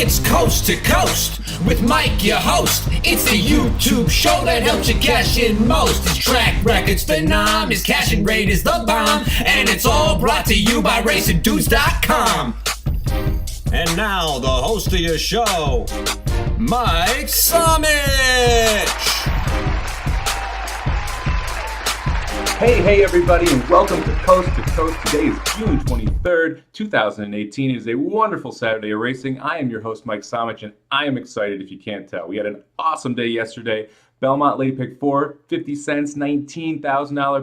It's Coast to Coast with Mike, your host. It's the YouTube show that helps you cash in most. His track record's phenom, his cashing rate is the bomb, and it's all brought to you by RacingDudes.com. And now, the host of your show, Mike Somich. Hey everybody, and welcome to Coast. Today is June 23rd, 2018. It is a wonderful Saturday of racing. I am your host, Mike Somich, and I am excited if you can't tell. We had an awesome day yesterday. Belmont Late Pick 4, 50 cents, $19,000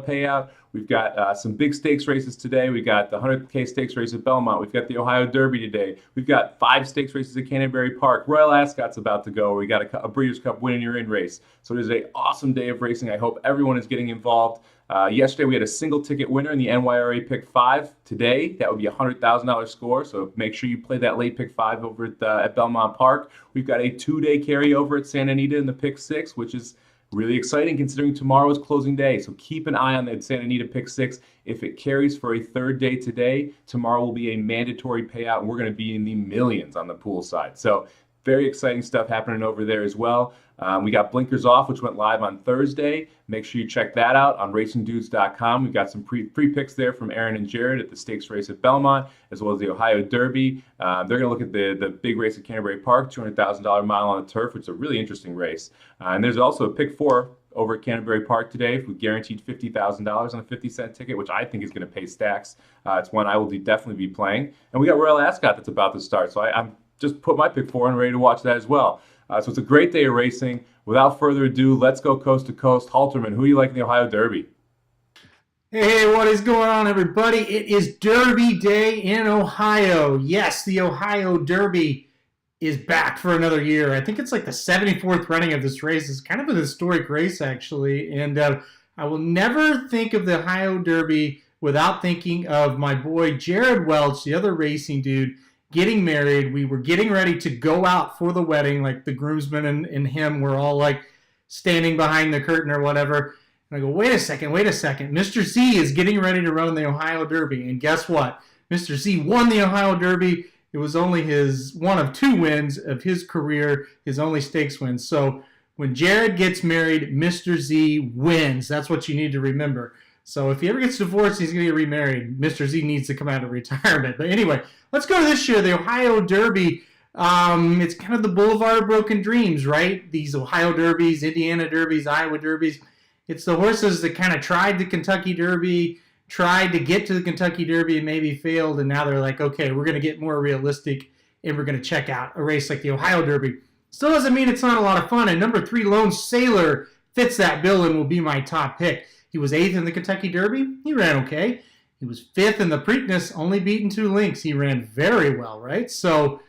payout. We've got some big stakes races today. We got the 100K stakes race at Belmont. We've got the Ohio Derby today. We've got 5 stakes races at Canterbury Park. Royal Ascot's about to go. We got a Breeders' Cup win and you're in race. So it is an awesome day of racing. I hope everyone is getting involved. Yesterday we had a single ticket winner in the NYRABets Pick 5. Today that would be a $100,000 score, so make sure you play that late Pick 5 over at Belmont Park. We've got a 2-day carryover at Santa Anita in the Pick 6, which is really exciting considering tomorrow is closing day. So keep an eye on that Santa Anita Pick 6. If it carries for a third day today, tomorrow will be a mandatory payout, and we're going to be in the millions on the pool side. So very exciting stuff happening over there as well. We got Blinkers Off, which went live on Thursday. Make sure you check that out on RacingDudes.com. We've got some free picks there from Aaron and Jared at the stakes race at Belmont, as well as the Ohio Derby. They're going to look at the big race at Canterbury Park, $200,000 mile on the turf, which is a really interesting race. And there's also a pick 4 over at Canterbury Park today with guaranteed $50,000 on a 50-cent ticket, which I think is going to pay stacks. It's one I will definitely be playing. And we got Royal Ascot that's about to start, so I'm just put my pick 4 and ready to watch that as well. So it's a great day of racing. Without further ado, let's go coast to coast. Halterman, who do you like in the Ohio Derby? Hey, what is going on, everybody? It is Derby Day in Ohio. Yes, the Ohio Derby is back for another year. I think it's like the 74th running of this race. It's kind of a historic race, actually. And I will never think of the Ohio Derby without thinking of my boy Jared Welch, the other racing dude, getting married. We were getting ready to go out for the wedding, like the groomsmen and him were all like standing behind the curtain or whatever. And I go, wait a second. Mr. Z is getting ready to run the Ohio Derby. And guess what? Mr. Z won the Ohio Derby. It was only his one of 2 wins of his career, his only stakes win. So when Jared gets married, Mr. Z wins. That's what you need to remember. So if he ever gets divorced, he's going to get remarried. Mr. Z needs to come out of retirement. But anyway, let's go to this year, the Ohio Derby. It's kind of the Boulevard of Broken Dreams, right? These Ohio Derbies, Indiana Derbies, Iowa Derbies. It's the horses that kind of tried the Kentucky Derby, tried to get to the Kentucky Derby and maybe failed, and now they're like, okay, we're going to get more realistic and we're going to check out a race like the Ohio Derby. Still doesn't mean it's not a lot of fun, and number 3, Lone Sailor, fits that bill and will be my top pick. He was 8th in the Kentucky Derby. He ran okay. He was 5th in the Preakness, only beaten 2 lengths. He ran very well, right? So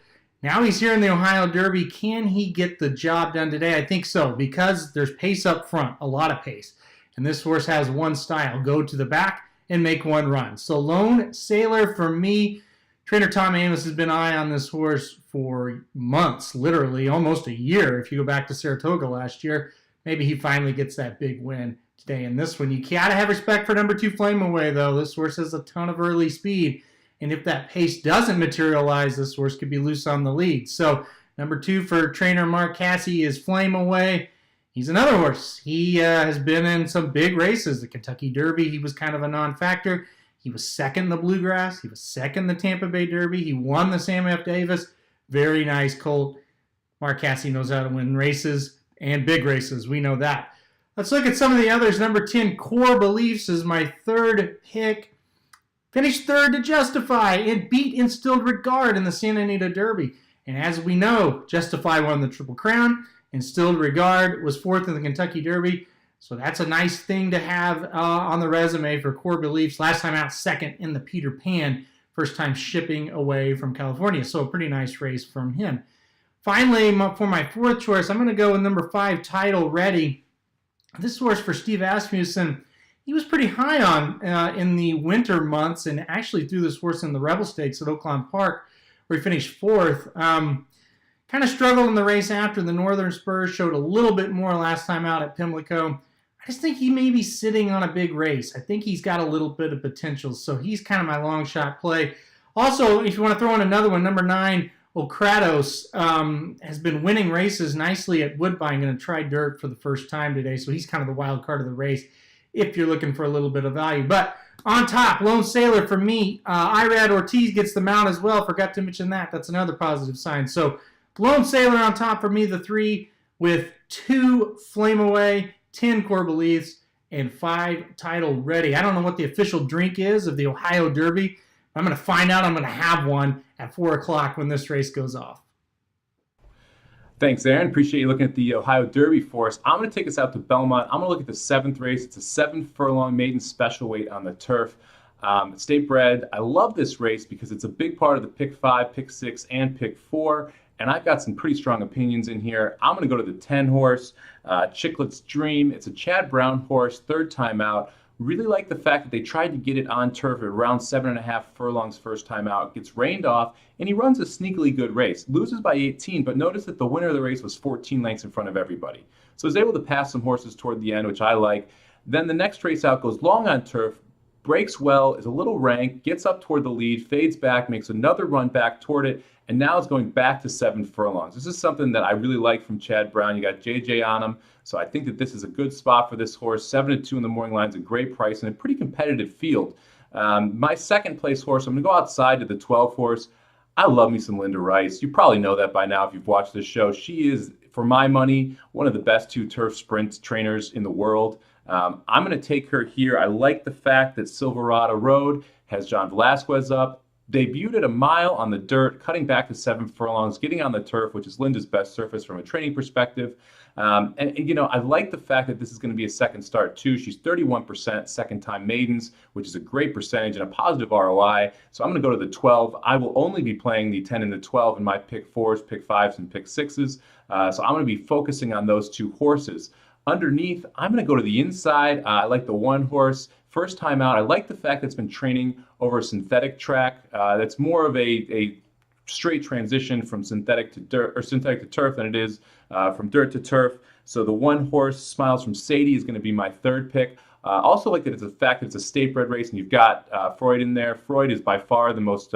now he's here in the Ohio Derby. Can he get the job done today? I think so, because there's pace up front, a lot of pace. And this horse has one style, go to the back and make one run. So Lone Sailor for me. Trainer Tom Amos has been eye on this horse for months, literally almost a year. If you go back to Saratoga last year, maybe he finally gets that big win today in this one. You gotta have respect for number 2 Flame Away, though. This horse has a ton of early speed, and if that pace doesn't materialize, this horse could be loose on the lead. So number 2 for trainer Mark Cassey is Flame Away. He's another horse. He has been in some big races. The Kentucky Derby, he was kind of a non-factor. He was 2nd in the Bluegrass. He was 2nd in the Tampa Bay Derby. He won the Sam F. Davis. Very nice colt. Mark Cassey knows how to win races and big races. We know that. Let's look at some of the others. Number 10, Core Beliefs is my 3rd pick. Finished 3rd to Justify and beat Instilled Regard in the Santa Anita Derby. And as we know, Justify won the Triple Crown. Instilled Regard was 4th in the Kentucky Derby. So that's a nice thing to have on the resume for Core Beliefs. Last time out, 2nd in the Peter Pan. First time shipping away from California. So a pretty nice race from him. Finally, for my 4th choice, I'm going to go with number 5, Title Ready. This horse for Steve Asmussen, he was pretty high on in the winter months and actually threw this horse in the Rebel Stakes at Oakland Park where he finished 4th. Kind of struggled in the race after the Northern Spurs, showed a little bit more last time out at Pimlico. I just think he may be sitting on a big race. I think he's got a little bit of potential, so he's kind of my long shot play. Also, if you want to throw in another one, number 9, Okratos has been winning races nicely at Woodbine. Going to try dirt for the first time today, so he's kind of the wild card of the race if you're looking for a little bit of value. But on top, Lone Sailor for me. Irad Ortiz gets the mount as well. Forgot to mention that. That's another positive sign. So Lone Sailor on top for me, the 3 with 2 Flame Away, 10 Corbeliefs, and 5 Title Ready. I don't know what the official drink is of the Ohio Derby. I'm going to find out. I'm going to have one at 4 o'clock when this race goes off. Thanks, Aaron. Appreciate you looking at the Ohio Derby for us. I'm going to take us out to Belmont. I'm going to look at the 7th race. It's a 7-furlong maiden special weight on the turf. State bred. I love this race because it's a big part of the pick 5, pick 6, and pick 4. And I've got some pretty strong opinions in here. I'm going to go to the 10 horse, Chicklet's Dream. It's a Chad Brown horse, 3rd time out. Really like the fact that they tried to get it on turf at around 7.5 furlongs first time out. Gets reined off, and he runs a sneakily good race. Loses by 18, but notice that the winner of the race was 14 lengths in front of everybody. So he's able to pass some horses toward the end, which I like. Then the next race out goes long on turf, breaks well, is a little rank, gets up toward the lead, fades back, makes another run back toward it, and now it's going back to 7 furlongs. This is something that I really like from Chad Brown. You got JJ on him, so I think that this is a good spot for this horse. 7-2 in the morning line's a great price and a pretty competitive field. My second place horse, I'm going to go outside to the 12 horse. I love me some Linda Rice. You probably know that by now if you've watched this show. She is, for my money, one of the best 2 turf sprint trainers in the world. I'm going to take her here. I like the fact that Silverado Road has John Velasquez up. Debuted at a mile on the dirt, cutting back to 7 furlongs, getting on the turf, which is Linda's best surface from a training perspective. And I like the fact that this is going to be a second start, too. She's 31% second-time maidens, which is a great percentage and a positive ROI. So I'm going to go to the 12. I will only be playing the 10 and the 12 in my pick 4s, pick 5s, and pick 6s. So I'm going to be focusing on those 2 horses. Underneath, I'm going to go to the inside. I like the 1 horse. First time out, I like the fact that it's been training over a synthetic track. That's more of a straight transition from synthetic to dirt or synthetic to turf than it is from dirt to turf. So the 1 horse, Smiles from Sadie, is going to be my 3rd pick. Also like that it's a fact that it's a state bred race, and you've got Freud in there. Freud is by far the most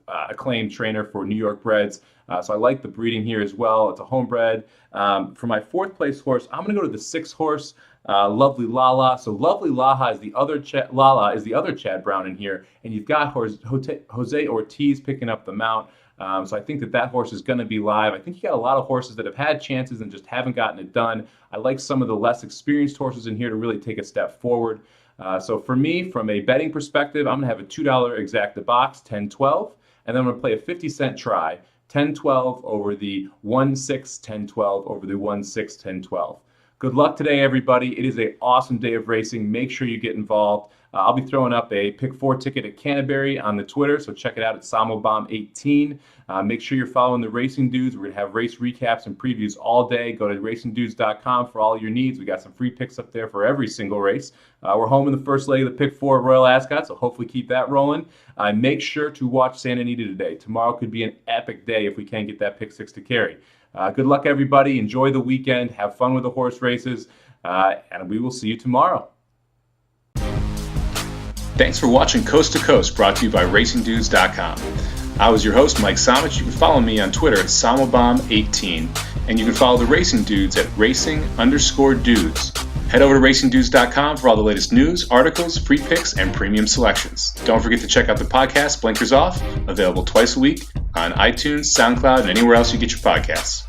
acclaimed trainer for New York breds. So I like the breeding here as well. It's a homebred. For my 4th place horse, I'm going to go to the 6 horse, Lovely Lala. So Lovely Lala is the other Chad Brown in here, and you've got Jose Ortiz picking up the mount. So I think that horse is going to be live. I think you got a lot of horses that have had chances and just haven't gotten it done. I like some of the less experienced horses in here to really take a step forward. So for me, from a betting perspective, I'm going to have a $2 exacta box, 10-12, and then I'm going to play a 50-cent try, 10-12 over the 1-6, 10-12 over the 1-6, 10-12. Good luck today, everybody. It is an awesome day of racing. Make sure you get involved. I'll be throwing up a pick 4 ticket at Canterbury on the Twitter, so check it out at SamoBomb18. Make sure you're following the Racing Dudes. We're going to have race recaps and previews all day. Go to racingdudes.com for all your needs. We got some free picks up there for every single race. We're home in the first leg of the pick 4 Royal Ascot, so hopefully keep that rolling. Make sure to watch Santa Anita today. Tomorrow could be an epic day if we can't get that pick 6 to carry. Good luck, everybody. Enjoy the weekend. Have fun with the horse races, and we will see you tomorrow. Thanks for watching Coast to Coast, brought to you by RacingDudes.com. I was your host, Mike Somich. You can follow me on Twitter at SamoBomb18, and you can follow the Racing Dudes at Racing_Dudes. Head over to RacingDudes.com for all the latest news, articles, free picks, and premium selections. Don't forget to check out the podcast, Blinkers Off, available twice a week on iTunes, SoundCloud, and anywhere else you get your podcasts.